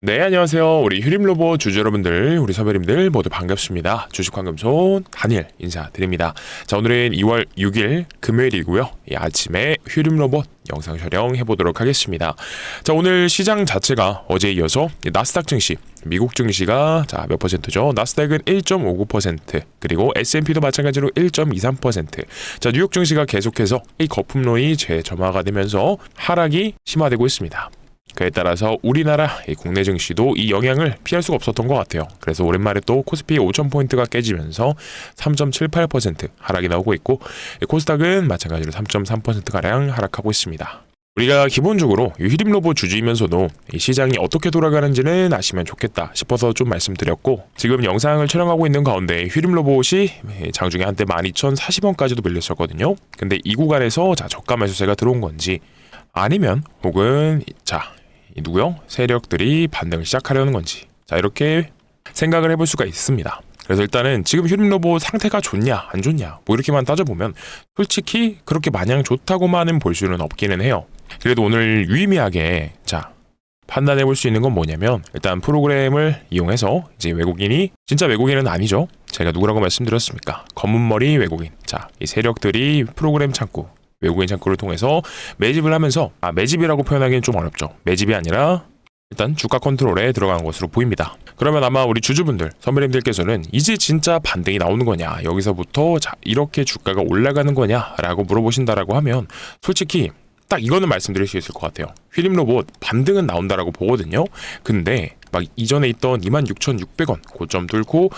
네, 안녕하세요. 우리 휴림로봇 주주 여러분들, 우리 선배님들 모두 반갑습니다. 주식황금손 한일 인사드립니다. 자, 오늘은 2월 6일 금요일이고요. 아침에 휴림로봇 영상 촬영해보도록 하겠습니다. 자, 오늘 시장 자체가 어제에 이어서 나스닥 증시, 미국 증시가 몇 퍼센트죠? 나스닥은 1.59%, 그리고 S&P도 마찬가지로 1.23%. 자, 뉴욕 증시가 계속해서 이 거품론이 재점화가 되면서 하락이 심화되고 있습니다. 그에 따라서 우리나라 국내 증시도 이 영향을 피할 수가 없었던 것 같아요. 그래서 오랜만에 또 코스피 5,000포인트가 깨지면서 3.78% 하락이 나오고 있고, 코스닥은 마찬가지로 3.3%가량 하락하고 있습니다. 우리가 기본적으로 휴림로봇 주주이면서도 이 시장이 어떻게 돌아가는지는 아시면 좋겠다 싶어서 좀 말씀드렸고, 지금 영상을 촬영하고 있는 가운데 휴림로봇이 장중에 한때 12,040원까지도 밀렸었거든요. 근데 이 구간에서 저가 매수세가 들어온 건지, 아니면 혹은 누구요? 세력들이 반등을 시작하려는 건지, 이렇게 생각을 해볼 수가 있습니다. 그래서 일단은 지금 휴림로봇 상태가 좋냐 안 좋냐 이렇게만 따져보면 솔직히 그렇게 마냥 좋다고만은 볼 수는 없기는 해요. 그래도 오늘 유의미하게 판단해 볼 수 있는 건 뭐냐면, 일단 프로그램을 이용해서 이제 외국인이, 진짜 외국인은 아니죠, 제가 누구라고 말씀드렸습니까? 검은머리 외국인, 이 세력들이 프로그램 창구, 외국인 창구를 통해서 매집을 하면서, 매집이라고 표현하기는 좀 어렵죠. 매집이 아니라 일단 주가 컨트롤에 들어간 것으로 보입니다. 그러면 아마 우리 주주분들, 선배님들께서는 이제 진짜 반등이 나오는 거냐, 여기서부터 이렇게 주가가 올라가는 거냐 라고 물어보신다라고 하면, 솔직히 딱 이거는 말씀드릴 수 있을 것 같아요. 휴림로봇 반등은 나온다라고 보거든요. 근데 막 이전에 있던 26,600원 고점 뚫고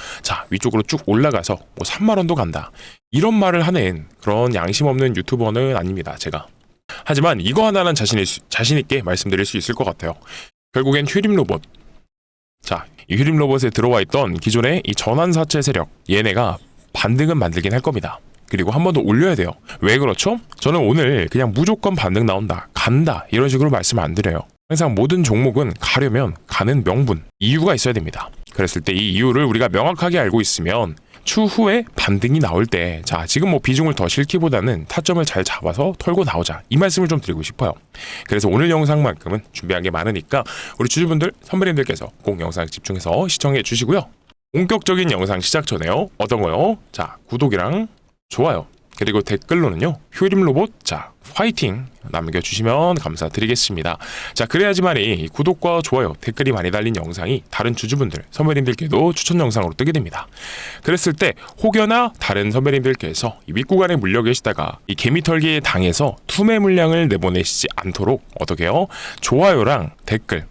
위쪽으로 쭉 올라가서 3만원도 간다, 이런 말을 하는 그런 양심 없는 유튜버는 아닙니다, 제가. 하지만 이거 하나는 자신 있게 말씀드릴 수 있을 것 같아요. 결국엔 휴림로봇, 이 휴림로봇에 들어와 있던 기존의 이 전환사채 세력, 얘네가 반등은 만들긴 할 겁니다. 그리고 한 번 더 올려야 돼요. 왜 그렇죠? 저는 오늘 그냥 무조건 반등 나온다, 간다, 이런 식으로 말씀 안 드려요. 항상 모든 종목은 가려면 가는 명분, 이유가 있어야 됩니다. 그랬을 때 이 이유를 우리가 명확하게 알고 있으면 추후에 반등이 나올 때, 지금 비중을 더 실기보다는 타점을 잘 잡아서 털고 나오자, 이 말씀을 좀 드리고 싶어요. 그래서 오늘 영상만큼은 준비한 게 많으니까 우리 주주분들, 선배님들께서 꼭 영상 집중해서 시청해 주시고요. 본격적인 영상 시작 전에요, 어떤 거요? 구독이랑 좋아요, 그리고 댓글로는요, 휴림로봇 화이팅 남겨주시면 감사드리겠습니다. 그래야지만이 구독과 좋아요, 댓글이 많이 달린 영상이 다른 주주분들, 선배님들께도 추천 영상으로 뜨게 됩니다. 그랬을 때 혹여나 다른 선배님들께서 이 윗구간에 물려 계시다가 이 개미털기에 당해서 투매 물량을 내보내시지 않도록 어떻게 해요? 좋아요랑 댓글,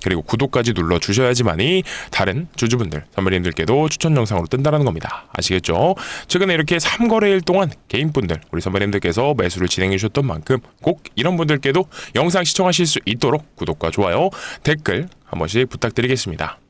그리고 구독까지 눌러주셔야지만이 다른 주주분들, 선배님들께도 추천 영상으로 뜬다는 겁니다. 아시겠죠? 최근에 이렇게 3거래일 동안 개인분들, 우리 선배님들께서 매수를 진행해 주셨던 만큼 꼭 이런 분들께도 영상 시청하실 수 있도록 구독과 좋아요, 댓글 한 번씩 부탁드리겠습니다.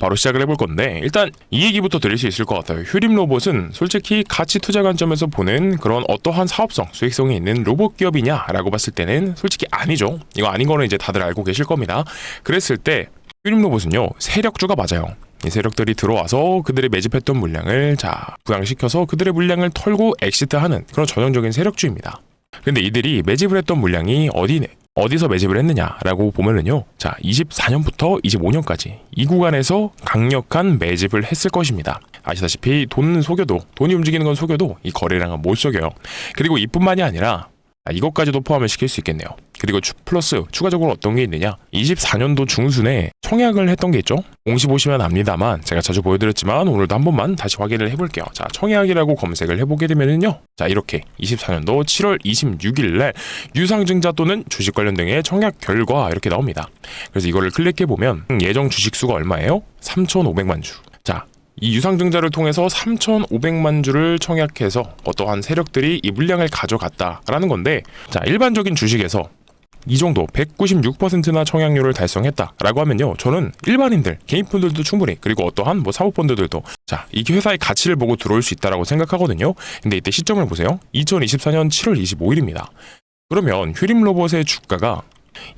바로 시작을 해볼 건데, 일단 이 얘기부터 드릴 수 있을 것 같아요. 휴림로봇은 솔직히 가치 투자 관점에서 보는 그런 어떠한 사업성, 수익성이 있는 로봇 기업이냐라고 봤을 때는 솔직히 아니죠. 이거 아닌 거는 이제 다들 알고 계실 겁니다. 그랬을 때 휴림로봇은요, 세력주가 맞아요. 이 세력들이 들어와서 그들의 매집했던 물량을 부양시켜서 그들의 물량을 털고 엑시트하는 그런 전형적인 세력주입니다. 근데 이들이 매집을 했던 물량이 어디서 매집을 했느냐라고 보면은요, 24년부터 25년까지 이 구간에서 강력한 매집을 했을 것입니다. 아시다시피 돈이 움직이는 건 속여도 이 거래량은 못 속여요. 그리고 이뿐만이 아니라 이것까지도 포함을 시킬 수 있겠네요. 그리고 플러스 추가적으로 어떤 게 있느냐, 24년도 중순에 청약을 했던 게 있죠. 공시 보시면 압니다만, 제가 자주 보여드렸지만 오늘도 한 번만 다시 확인을 해볼게요. 청약이라고 검색을 해보게 되면은요, 이렇게 24년도 7월 26일 날 유상증자 또는 주식 관련 등의 청약 결과 이렇게 나옵니다. 그래서 이거를 클릭해보면 예정 주식수가 얼마예요? 3,500만 주. 이 유상증자를 통해서 3,500만 주를 청약해서 어떠한 세력들이 이 물량을 가져갔다라는 건데, 일반적인 주식에서 이 정도 196%나 청약률을 달성했다라고 하면요, 저는 일반인들, 개인분들도 충분히, 그리고 어떠한 사모펀드들도 이게 회사의 가치를 보고 들어올 수 있다라고 생각하거든요. 근데 이때 시점을 보세요. 2024년 7월 25일입니다. 그러면 휴림로봇의 주가가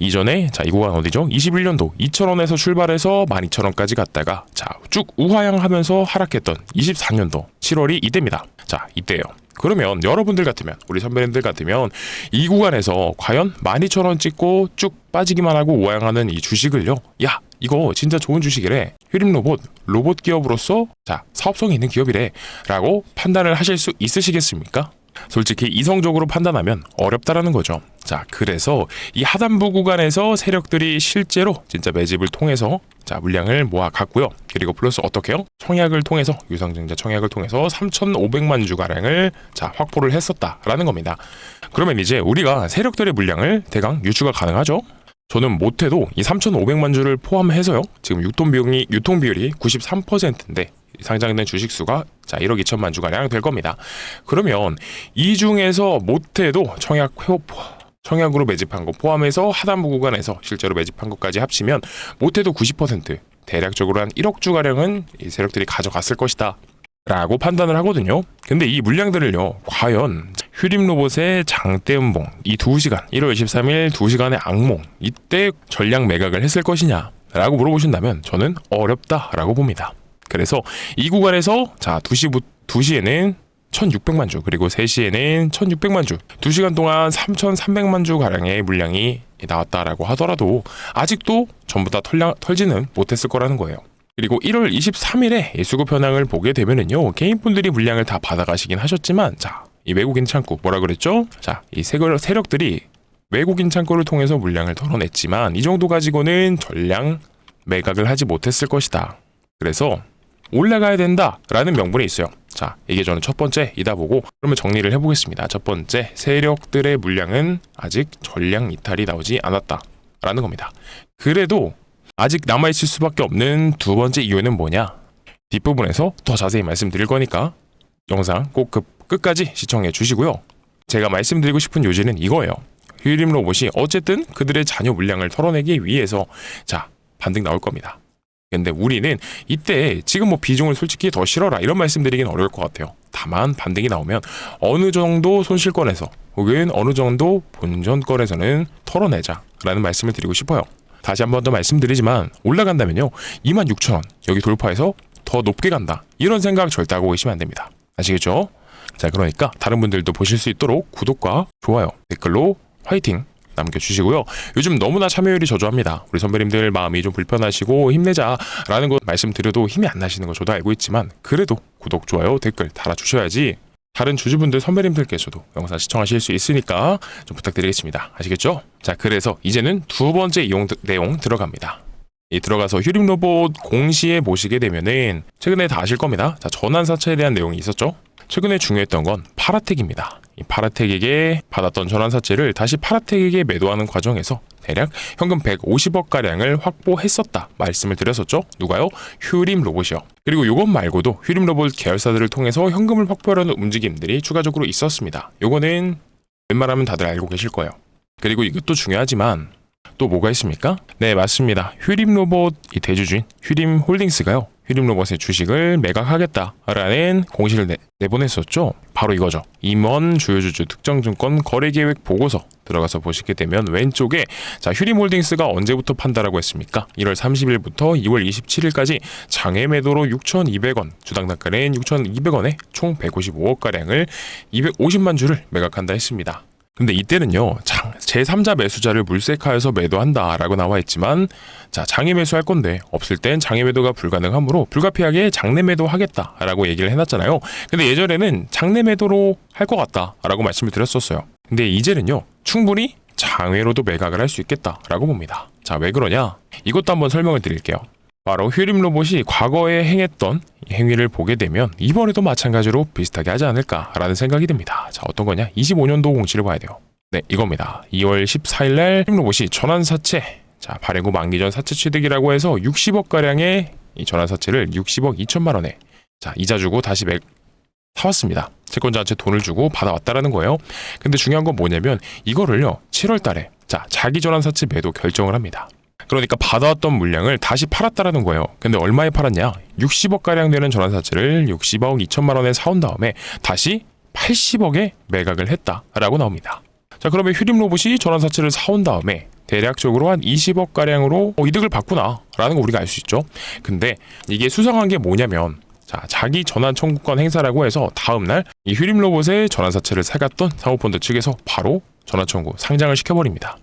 이전에 이 구간 어디죠? 21년도 2,000원에서 출발해서 12,000원까지 갔다가 쭉 우하향하면서 하락했던 24년도 7월이 이때입니다. 이때예요. 그러면 여러분들 같으면, 우리 선배님들 같으면 이 구간에서 과연 12,000원 찍고 쭉 빠지기만 하고 우하향하는 이 주식을요, 이거 진짜 좋은 주식이래. 휴림로봇 로봇 기업으로서 자 사업성이 있는 기업이래 라고 판단을 하실 수 있으시겠습니까? 솔직히 이성적으로 판단하면 어렵다라는 거죠. 자, 그래서 이 하단부 구간에서 세력들이 실제로 진짜 매집을 통해서 자 물량을 모아 갔고요. 그리고 플러스 어떻게요? 청약을 통해서 유상증자 청약을 통해서 3,500만 주 가량을 자 확보를 했었다라는 겁니다. 그러면 이제 우리가 세력들의 물량을 대강 유추가 가능하죠. 저는 못해도 이 3,500만 주를 포함해서요. 지금 유통 비율이 93%인데 상장된 주식 수가 자 1억 2천만 주 가량 될 겁니다. 그러면 이 중에서 못해도 청약으로 매집한 거 포함해서 하단부 구간에서 실제로 매집한 것까지 합치면 못해도 90% 대략적으로 한 1억 주 가량은 이 세력들이 가져갔을 것이다 라고 판단을 하거든요. 근데 이 물량들을요 과연 휴림로봇의 장대음봉 이 2시간 1월 23일 2시간의 악몽 이때 전량 매각을 했을 것이냐 라고 물어보신다면 저는 어렵다라고 봅니다. 그래서 이 구간에서 자 2시에는 1600만 주 그리고 3시에는 1600만 주 2시간 동안 3300만 주 가량의 물량이 나왔다라고 하더라도 아직도 전부 다 털지는 못했을 거라는 거예요. 그리고 1월 23일에 수급 현황을 보게 되면은요 개인분들이 물량을 다 받아가시긴 하셨지만 자 이 외국인 창구 뭐라 그랬죠? 자 이 세력들이 외국인 창구를 통해서 물량을 덜어냈지만 이 정도 가지고는 전량 매각을 하지 못했을 것이다. 그래서 올라가야 된다라는 명분이 있어요. 자, 이게 저는 첫 번째이다 보고 그러면 정리를 해보겠습니다. 첫 번째, 세력들의 물량은 아직 전량 이탈이 나오지 않았다라는 겁니다. 그래도 아직 남아있을 수밖에 없는 두 번째 이유는 뭐냐? 뒷부분에서 더 자세히 말씀드릴 거니까 영상 꼭 끝까지 시청해 주시고요. 제가 말씀드리고 싶은 요지는 이거예요. 휴림로봇이 어쨌든 그들의 잔여 물량을 털어내기 위해서 자, 반등 나올 겁니다. 근데 우리는 이때 지금 뭐 비중을 솔직히 더 실어라 이런 말씀드리긴 어려울 것 같아요. 다만 반등이 나오면 어느 정도 손실권에서 혹은 어느 정도 본전권에서는 털어내자라는 말씀을 드리고 싶어요. 다시 한 번 더 말씀드리지만 올라간다면요 26,000원 여기 돌파해서 더 높게 간다 이런 생각 절대 하고 계시면 안 됩니다. 아시겠죠? 자, 그러니까 다른 분들도 보실 수 있도록 구독과 좋아요 댓글로 화이팅 남겨주시고요. 요즘 너무나 참여율이 저조합니다. 우리 선배님들 마음이 좀 불편하시고 힘내자라는 거 말씀드려도 힘이 안 나시는 거 저도 알고 있지만 그래도 구독, 좋아요, 댓글 달아주셔야지 다른 주주분들 선배님들께서도 영상 시청하실 수 있으니까 좀 부탁드리겠습니다. 아시겠죠? 자, 그래서 이제는 두 번째 내용 들어갑니다. 이 들어가서 휴림로봇 공시에 보시게 되면은 최근에 다 아실 겁니다. 자, 전환사채에 대한 내용이 있었죠. 최근에 중요했던 건 파라텍입니다. 이 파라텍에게 받았던 전환사채를 다시 파라텍에게 매도하는 과정에서 대략 현금 150억 가량을 확보했었다 말씀을 드렸었죠. 누가요? 휴림로봇이요. 그리고 이것 말고도 휴림로봇 계열사들을 통해서 현금을 확보하려는 움직임들이 추가적으로 있었습니다. 요거는 웬만하면 다들 알고 계실 거예요. 그리고 이것도 중요하지만 또 뭐가 있습니까? 네, 맞습니다. 휴림로봇 이 대주주인 휴림홀딩스가요. 휴림로봇의 주식을 매각하겠다라는 공시를 내보냈었죠. 바로 이거죠. 임원 주요주주 특정증권 거래계획 보고서 들어가서 보시게 되면 왼쪽에 자 휴림홀딩스가 언제부터 판다라고 했습니까? 1월 30일부터 2월 27일까지 장외 매도로 6,200원, 주당 단가는 6,200원에 총 155억 가량을 250만 주를 매각한다 했습니다. 근데 이때는요 제3자 매수자를 물색하여서 매도한다라고 나와 있지만 자 장외 매수할 건데 없을 땐 장외 매도가 불가능하므로 불가피하게 장내 매도하겠다라고 얘기를 해놨잖아요. 근데 예전에는 장내 매도로 할 것 같다라고 말씀을 드렸었어요. 근데 이제는요 충분히 장외로도 매각을 할 수 있겠다라고 봅니다. 자, 왜 그러냐? 이것도 한번 설명을 드릴게요. 바로 휴림로봇이 과거에 행했던 행위를 보게 되면 이번에도 마찬가지로 비슷하게 하지 않을까라는 생각이 듭니다. 자, 어떤 거냐? 25년도 공시를 봐야 돼요. 네, 이겁니다. 2월 14일 날 휴림로봇이 전환사채 자 발행 후 만기 전 사채 취득이라고 해서 60억 가량의 이 전환사채를 60억 2천만 원에 자 이자 주고 다시 사왔습니다. 채권자한테 돈을 주고 받아왔다라는 거예요. 근데 중요한 건 뭐냐면 이거를요 7월 달에 자 자기 전환사채 매도 결정을 합니다. 그러니까 받아왔던 물량을 다시 팔았다라는 거예요. 근데 얼마에 팔았냐? 60억 가량 되는 전환사채를 60억 2천만 원에 사온 다음에 다시 80억에 매각을 했다라고 나옵니다. 자, 그러면 휴림로봇이 전환사채를 사온 다음에 대략적으로 한 20억 가량으로 이득을 봤구나라는 거 우리가 알 수 있죠. 근데 이게 수상한 게 뭐냐면 자 자기 전환 청구권 행사라고 해서 다음날 이 휴림로봇의 전환사채를 사갔던 사모펀드 측에서 바로 전환 청구 상장을 시켜버립니다.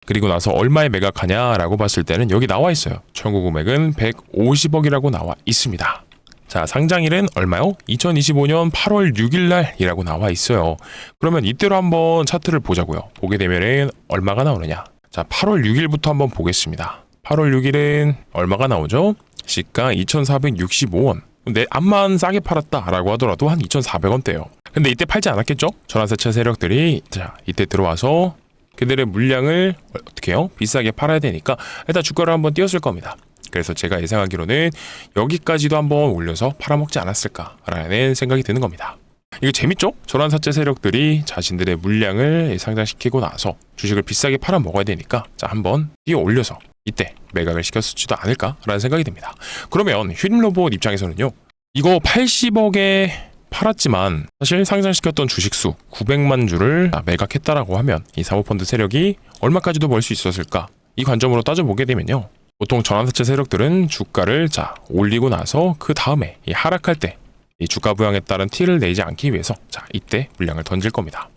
그리고 나서 얼마에 매각하냐라고 봤을 때는 여기 나와 있어요. 청구 금액은 150억이라고 나와 있습니다. 자, 상장일은 얼마요? 2025년 8월 6일 날이라고 나와 있어요. 그러면 이때로 한번 차트를 보자고요. 보게 되면은 얼마가 나오느냐. 자, 8월 6일부터 한번 보겠습니다. 8월 6일은 얼마가 나오죠? 시가 2,465원. 근데 암만 싸게 팔았다라고 하더라도 한 2,400원대요. 근데 이때 팔지 않았겠죠? 전환사채 세력들이 자, 이때 들어와서 그들의 물량을 어떻게 해요? 비싸게 팔아야 되니까 일단 주가를 한번 띄웠을 겁니다. 그래서 제가 예상하기로는 여기까지도 한번 올려서 팔아먹지 않았을까라는 생각이 드는 겁니다. 이거 재밌죠? 전환사채 세력들이 자신들의 물량을 상장시키고 나서 주식을 비싸게 팔아먹어야 되니까 자, 한번 띄워 올려서 이때 매각을 시켰을지도 않을까라는 생각이 듭니다. 그러면 휴림로봇 입장에서는요. 이거 80억에 팔았지만 사실 상장시켰던 주식수 900만 주를 매각했다라고 하면 이 사모펀드 세력이 얼마까지도 벌 수 있었을까? 이 관점으로 따져보게 되면요. 보통 전환사채 세력들은 주가를 올리고 나서 그 다음에 이 하락할 때 이 주가 부양에 따른 티를 내지 않기 위해서 이때 물량을 던질 겁니다.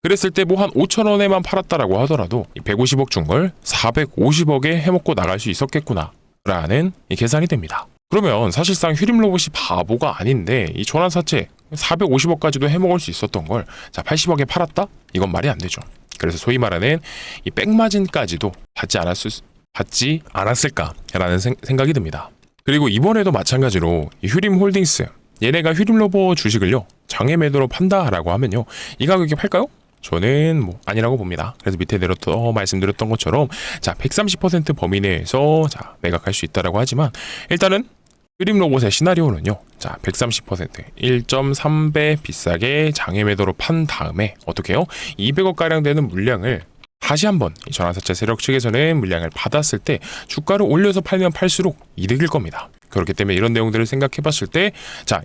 그랬을 때 뭐 한 5,000원에만 팔았다라고 하더라도 150억 준 걸 450억에 해먹고 나갈 수 있었겠구나 라는 계산이 됩니다. 그러면 사실상 휴림로봇이 바보가 아닌데 이 전환사채 450억까지도 해먹을 수 있었던 걸 80억에 팔았다? 이건 말이 안 되죠. 그래서 소위 말하는 이 백마진까지도 받지 않았을까라는 생각이 듭니다. 그리고 이번에도 마찬가지로 이 휴림홀딩스 얘네가 휴림로봇 주식을요 장외 매도로 판다라고 하면요 이 가격에 팔까요? 저는 뭐 아니라고 봅니다. 그래서 밑에 말씀드렸던 것처럼 130% 범위 내에서 매각할 수 있다라고 하지만 일단은 휴림로봇의 시나리오는요 130% 1.3배 비싸게 장외 매도로 판 다음에 어떻게 해요? 200억 가량 되는 물량을 다시 한번 전환사채 세력 측에서는 물량을 받았을 때 주가를 올려서 팔면 팔수록 이득일 겁니다. 그렇기 때문에 이런 내용들을 생각해 봤을 때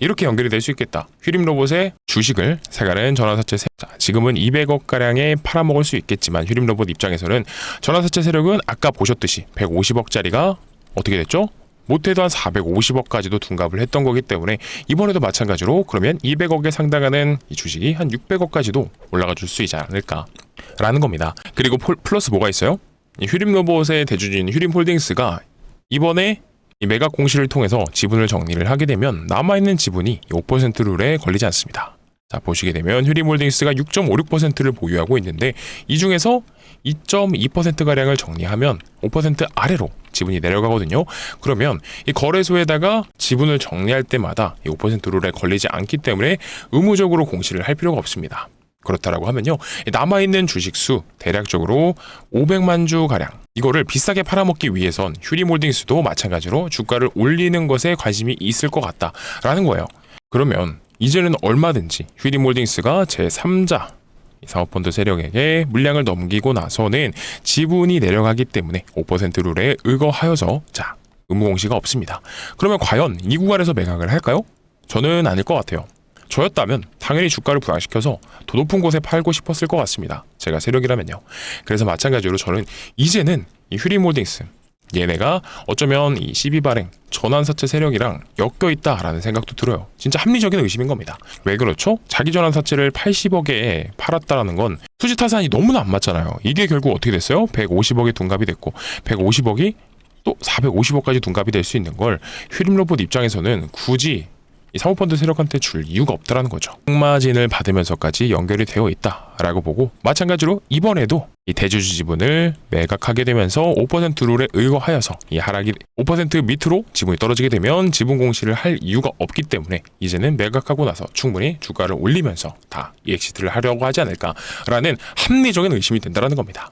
이렇게 연결이 될 수 있겠다. 휴림로봇의 주식을 사가는 전환사채 세력 지금은 200억 가량에 팔아먹을 수 있겠지만 휴림로봇 입장에서는 전환사채 세력은 아까 보셨듯이 150억짜리가 어떻게 됐죠? 못해도 한 450억까지도 둔갑을 했던 거기 때문에 이번에도 마찬가지로 그러면 200억에 상당하는 이 주식이 한 600억까지도 올라가 줄 수 있지 않을까라는 겁니다. 그리고 플러스 뭐가 있어요? 이 휴림로봇의 대주주인 휴림홀딩스가 이번에 이 매각 공시를 통해서 지분을 정리를 하게 되면 남아있는 지분이 5% 룰에 걸리지 않습니다. 보시게 되면 휴림홀딩스가 6.56%를 보유하고 있는데 이 중에서 2.2%가량을 정리하면 5% 아래로 지분이 내려가거든요. 그러면 이 거래소에다가 지분을 정리할 때마다 이 5% 룰에 걸리지 않기 때문에 의무적으로 공시를 할 필요가 없습니다. 그렇다라고 하면요. 남아있는 주식수 대략적으로 500만 주가량 이거를 비싸게 팔아먹기 위해선 휴림홀딩스도 마찬가지로 주가를 올리는 것에 관심이 있을 것 같다라는 거예요. 그러면 이제는 얼마든지 휴림홀딩스가 제3자 사모펀드 세력에게 물량을 넘기고 나서는 지분이 내려가기 때문에 5% 룰에 의거하여서 의무 공시가 없습니다. 그러면 과연 이 구간에서 매각을 할까요? 저는 아닐 것 같아요. 저였다면 당연히 주가를 부양시켜서 더 높은 곳에 팔고 싶었을 것 같습니다. 제가 세력이라면요. 그래서 마찬가지로 저는 이제는 이 휴림홀딩스 얘네가 어쩌면 이 12발행 전환사채 세력이랑 엮여 있다라는 생각도 들어요. 진짜 합리적인 의심인 겁니다. 왜 그렇죠? 자기 전환사채를 80억에 팔았다라는 건 수지타산이 너무나 안 맞잖아요. 이게 결국 어떻게 됐어요? 150억에 둔갑이 됐고 150억이 또 450억까지 둔갑이 될 수 있는 걸 휴림로봇 입장에서는 굳이 이 사모펀드 세력한테 줄 이유가 없다라는 거죠. 백마진을 받으면서까지 연결이 되어 있다라고 보고 마찬가지로 이번에도 이 대주주 지분을 매각하게 되면서 5% 룰에 의거하여서 이 하락이 5% 밑으로 지분이 떨어지게 되면 지분 공시를 할 이유가 없기 때문에 이제는 매각하고 나서 충분히 주가를 올리면서 다 EXIT를 하려고 하지 않을까라는 합리적인 의심이 된다라는 겁니다.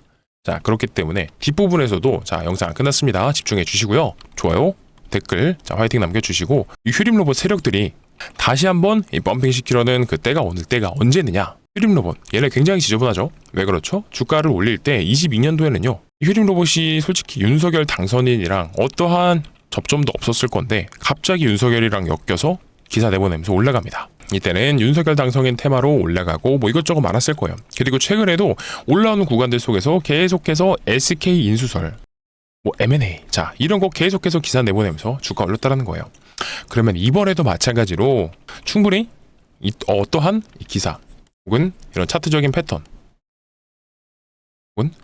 그렇기 때문에 뒷부분에서도 영상 안 끝났습니다. 집중해 주시고요. 좋아요. 댓글 화이팅 남겨주시고 이 휴림로봇 세력들이 다시 한번 이 펌핑 시키려는 그 때가 오늘 때가 언제느냐. 휴림로봇 얘네 굉장히 지저분하죠. 왜 그렇죠? 주가를 올릴 때 22년도에는요 휴림로봇이 솔직히 윤석열 당선인이랑 어떠한 접점도 없었을 건데 갑자기 윤석열이랑 엮여서 기사 내보내면서 올라갑니다. 이때는 윤석열 당선인 테마로 올라가고 뭐 이것저것 많았을 거예요. 그리고 최근에도 올라오는 구간들 속에서 계속해서 SK 인수설 뭐 M&A 이런 거 계속해서 기사 내보내면서 주가 올렸다라는 거예요. 그러면 이번에도 마찬가지로 충분히 어떠한 기사 혹은 이런 차트적인 패턴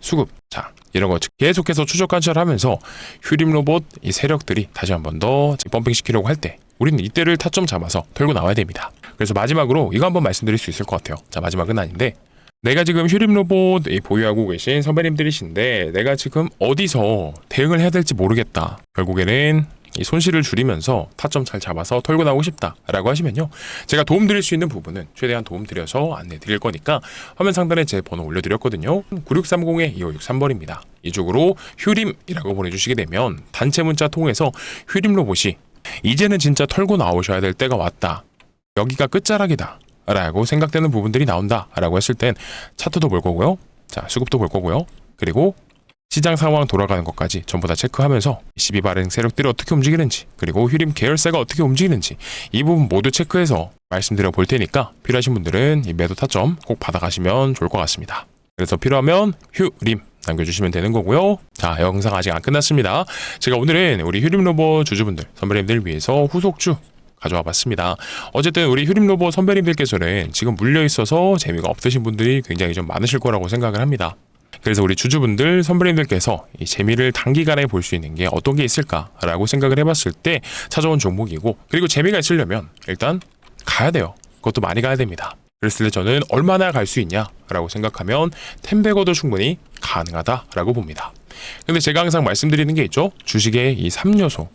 수급. 자, 이런 거 계속해서 추적 관찰하면서 휴림 로봇 이 세력들이 다시 한 번 더 펌핑 시키려고 할 때 우리는 이때를 타점 잡아서 털고 나와야 됩니다. 그래서 마지막으로 이거 한번 말씀드릴 수 있을 것 같아요. 자, 마지막은 아닌데 내가 지금 휴림 로봇 보유하고 계신 선배님들이신데 내가 지금 어디서 대응을 해야 될지 모르겠다. 결국에는 이 손실을 줄이면서 타점 잘 잡아서 털고 나오고 싶다라고 하시면요, 제가 도움 드릴 수 있는 부분은 최대한 도움 드려서 안내 드릴 거니까 화면 상단에 제 번호 올려드렸거든요. 9630-2563번입니다. 이쪽으로 휴림이라고 보내주시게 되면 단체 문자 통해서 휴림 로봇이 이제는 진짜 털고 나오셔야 될 때가 왔다, 여기가 끝자락이다 라고 생각되는 부분들이 나온다 라고 했을 땐 차트도 볼 거고요, 자 수급도 볼 거고요, 그리고 시장 상황 돌아가는 것까지 전부 다 체크하면서 12발행 세력들이 어떻게 움직이는지, 그리고 휴림 계열사가 어떻게 움직이는지 이 부분 모두 체크해서 말씀드려 볼 테니까 필요하신 분들은 이 매도 타점 꼭 받아가시면 좋을 것 같습니다. 그래서 필요하면 휴림 남겨주시면 되는 거고요. 자, 영상 아직 안 끝났습니다. 제가 오늘은 우리 휴림 로봇 주주분들, 선배님들 위해서 후속주 가져와 봤습니다. 어쨌든 우리 휴림 로봇 선배님들께서는 지금 물려 있어서 재미가 없으신 분들이 굉장히 좀 많으실 거라고 생각을 합니다. 그래서 우리 주주분들, 선배님들께서 이 재미를 단기간에 볼 수 있는 게 어떤 게 있을까라고 생각을 해봤을 때 찾아온 종목이고, 그리고 재미가 있으려면 일단 가야 돼요. 그것도 많이 가야 됩니다. 그랬을 때 저는 얼마나 갈 수 있냐라고 생각하면 10배고도 충분히 가능하다라고 봅니다. 근데 제가 항상 말씀드리는 게 있죠. 주식의 이 3요소,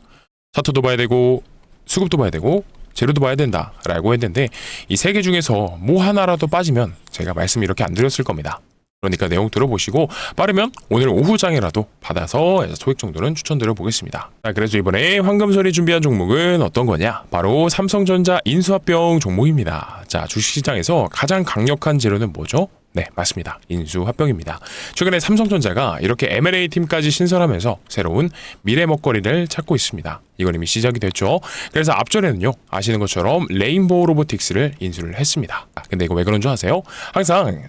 차트도 봐야 되고 수급도 봐야 되고 재료도 봐야 된다라고 했는데 이 세 개 중에서 뭐 하나라도 빠지면 제가 말씀 이렇게 안 드렸을 겁니다. 그러니까 내용 들어보시고 빠르면 오늘 오후장이라도 받아서 소액 정도는 추천드려 보겠습니다. 자, 그래서 이번에 황금설이 준비한 종목은 어떤 거냐? 바로 삼성전자 인수합병 종목입니다. 자, 주식시장에서 가장 강력한 재료는 뭐죠? 네, 맞습니다. 인수합병입니다. 최근에 삼성전자가 이렇게 M&A 팀까지 신설하면서 새로운 미래 먹거리를 찾고 있습니다. 이건 이미 시작이 됐죠. 그래서 앞전에는요, 아시는 것처럼 레인보우 로보틱스를 인수를 했습니다. 근데 이거 왜 그런 줄 아세요? 항상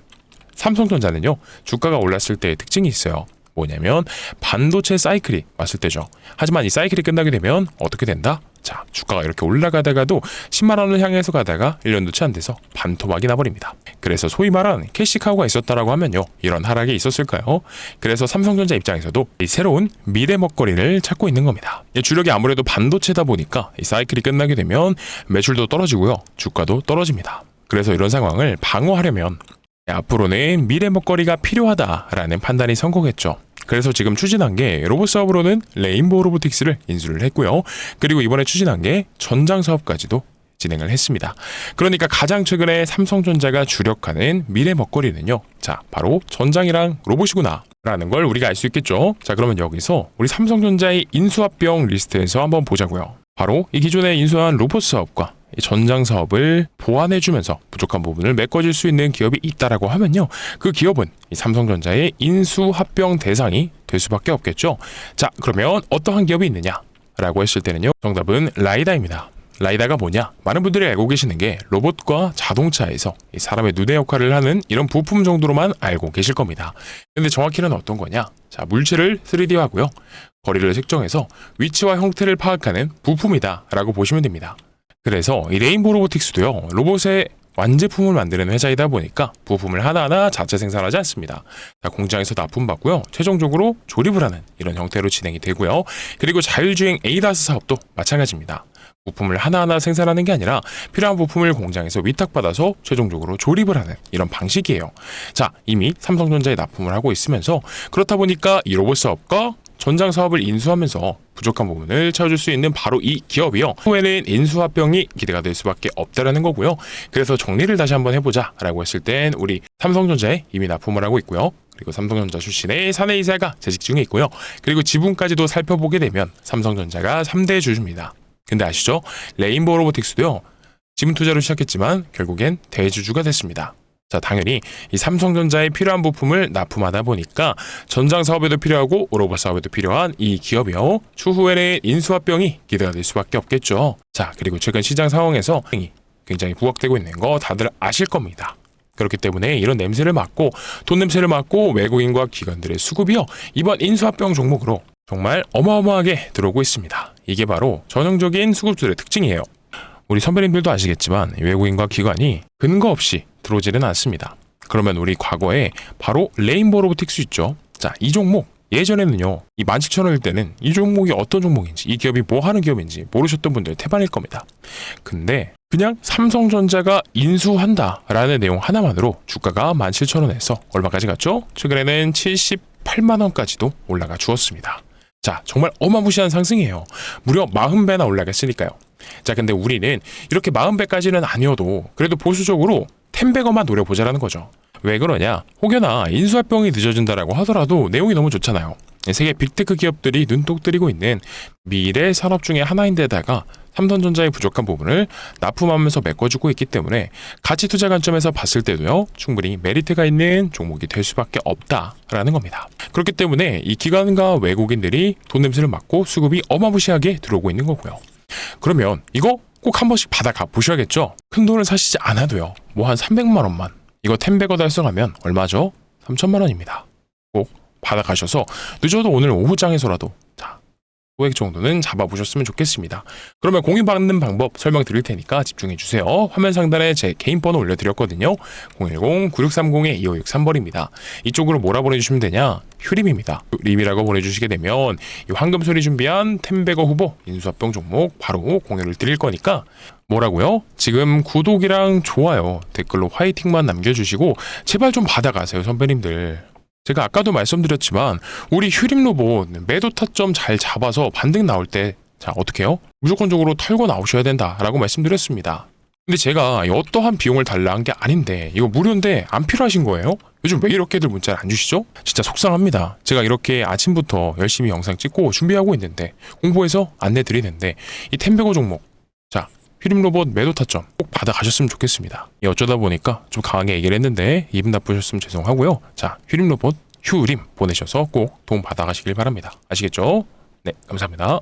삼성전자는요, 주가가 올랐을 때의 특징이 있어요. 뭐냐면 반도체 사이클이 왔을 때죠. 하지만 이 사이클이 끝나게 되면 어떻게 된다? 자, 주가가 이렇게 올라가다가도 10만 원을 향해서 가다가 1년도 채 안 돼서 반토막이 나버립니다. 그래서 소위 말한 캐시카우가 있었다라고 하면요, 이런 하락이 있었을까요? 그래서 삼성전자 입장에서도 이 새로운 미래 먹거리를 찾고 있는 겁니다. 주력이 아무래도 반도체다 보니까 이 사이클이 끝나게 되면 매출도 떨어지고요, 주가도 떨어집니다. 그래서 이런 상황을 방어하려면 앞으로는 미래 먹거리가 필요하다라는 판단이 성공했죠. 그래서 지금 추진한 게 로봇 사업으로는 레인보우 로보틱스를 인수를 했고요. 그리고 이번에 추진한 게 전장 사업까지도 진행을 했습니다. 그러니까 가장 최근에 삼성전자가 주력하는 미래 먹거리는요, 자, 바로 전장이랑 로봇이구나 라는 걸 우리가 알 수 있겠죠. 자, 그러면 여기서 우리 삼성전자의 인수합병 리스트에서 한번 보자고요. 바로 이 기존에 인수한 로봇 사업과 전장 사업을 보완해주면서 부족한 부분을 메꿔줄 수 있는 기업이 있다라고 하면요, 그 기업은 이 삼성전자의 인수합병 대상이 될 수밖에 없겠죠. 자, 그러면 어떠한 기업이 있느냐라고 했을 때는요, 정답은 라이다입니다. 라이다가 뭐냐? 많은 분들이 알고 계시는 게 로봇과 자동차에서 이 사람의 눈의 역할을 하는 이런 부품 정도로만 알고 계실 겁니다. 근데 정확히는 어떤 거냐? 자, 물체를 3D화하고요, 거리를 측정해서 위치와 형태를 파악하는 부품이다라고 보시면 됩니다. 그래서 이 레인보우 로보틱스도요, 로봇의 완제품을 만드는 회사이다 보니까 부품을 하나하나 자체 생산하지 않습니다. 공장에서 납품받고요, 최종적으로 조립을 하는 이런 형태로 진행이 되고요. 그리고 자율주행 ADAS 사업도 마찬가지입니다. 부품을 하나하나 생산하는 게 아니라 필요한 부품을 공장에서 위탁받아서 최종적으로 조립을 하는 이런 방식이에요. 자, 이미 삼성전자에 납품을 하고 있으면서 그렇다 보니까 이 로봇 사업과 전장 사업을 인수하면서 부족한 부분을 채워줄 수 있는 바로 이 기업이요, 후에는 인수합병이 기대가 될 수밖에 없다라는 거고요. 그래서 정리를 다시 한번 해보자 라고 했을 땐 우리 삼성전자에 이미 납품을 하고 있고요, 그리고 삼성전자 출신의 사내이사가 재직 중에 있고요, 그리고 지분까지도 살펴보게 되면 삼성전자가 3대 주주입니다. 근데 아시죠? 레인보우 로보틱스도요, 지분 투자로 시작했지만 결국엔 대주주가 됐습니다. 자, 당연히 이 삼성전자에 필요한 부품을 납품하다 보니까 전장 사업에도 필요하고 로봇 사업에도 필요한 이 기업이요, 추후에는 인수합병이 기대가 될 수밖에 없겠죠. 자, 그리고 최근 시장 상황에서 굉장히 부각되고 있는 거 다들 아실 겁니다. 그렇기 때문에 이런 냄새를 맡고, 돈 냄새를 맡고 외국인과 기관들의 수급이요, 이번 인수합병 종목으로 정말 어마어마하게 들어오고 있습니다. 이게 바로 전형적인 수급주들의 특징이에요. 우리 선배님들도 아시겠지만 외국인과 기관이 근거 없이 들어오지는 않습니다. 그러면 우리 과거에 바로 레인보우 로보틱스 있죠. 자, 이 종목 예전에는요, 이 17,000원일 때는 이 종목이 어떤 종목인지, 이 기업이 뭐 하는 기업인지 모르셨던 분들 태반일 겁니다. 근데 그냥 삼성전자가 인수한다라는 내용 하나만으로 주가가 17,000원에서 얼마까지 갔죠? 최근에는 78만원까지도 올라가 주었습니다. 자, 정말 어마무시한 상승이에요. 무려 40배나 올라갔으니까요. 자, 근데 우리는 이렇게 40배까지는 아니어도 그래도 보수적으로 10배거만 노려보자라는 거죠. 왜 그러냐? 혹여나 인수합병이 늦어진다라고 하더라도 내용이 너무 좋잖아요. 세계 빅테크 기업들이 눈독 들이고 있는 미래 산업 중에 하나인데다가 삼성전자의 부족한 부분을 납품하면서 메꿔주고 있기 때문에 가치 투자 관점에서 봤을 때도요, 충분히 메리트가 있는 종목이 될 수밖에 없다라는 겁니다. 그렇기 때문에 이 기관과 외국인들이 돈 냄새를 맡고 수급이 어마무시하게 들어오고 있는 거고요. 그러면 이거 꼭 한 번씩 받아가 보셔야겠죠? 큰 돈을 사시지 않아도요, 뭐 한 300만 원만, 이거 10배거 달성하면 얼마죠? 3천만 원입니다. 꼭 받아가셔서 늦어도 오늘 오후장에서라도 자, 소액 정도는 잡아보셨으면 좋겠습니다. 그러면 공유받는 방법 설명드릴 테니까 집중해주세요. 화면 상단에 제 개인 번호 올려드렸거든요. 010-9630-2563번입니다. 이쪽으로 뭐라 보내주시면 되냐? 휴림입니다. 림이라고 보내주시게 되면 이 황금소리 준비한 10배거 후보 인수합병 종목 바로 공유를 드릴 거니까 뭐라고요? 지금 구독이랑 좋아요, 댓글로 화이팅만 남겨주시고 제발 좀 받아가세요, 선배님들. 제가 아까도 말씀드렸지만 우리 휴림 로봇 매도 타점 잘 잡아서 반등 나올 때 자, 어떻게 해요? 무조건적으로 털고 나오셔야 된다라고 말씀드렸습니다. 근데 제가 어떠한 비용을 달라 한 게 아닌데 이거 무료인데 안 필요하신 거예요? 요즘 왜 이렇게들 문자를 안 주시죠? 진짜 속상합니다. 제가 이렇게 아침부터 열심히 영상 찍고 준비하고 있는데 공부해서 안내 드리는데 이 템베고 종목 자, 휴림 로봇 매도 타점 꼭 받아가셨으면 좋겠습니다. 어쩌다 보니까 좀 강하게 얘기를 했는데 기분 나쁘셨으면 죄송하고요. 자, 휴림 로봇 휴림 보내셔서 꼭 도움 받아가시길 바랍니다. 아시겠죠? 네, 감사합니다.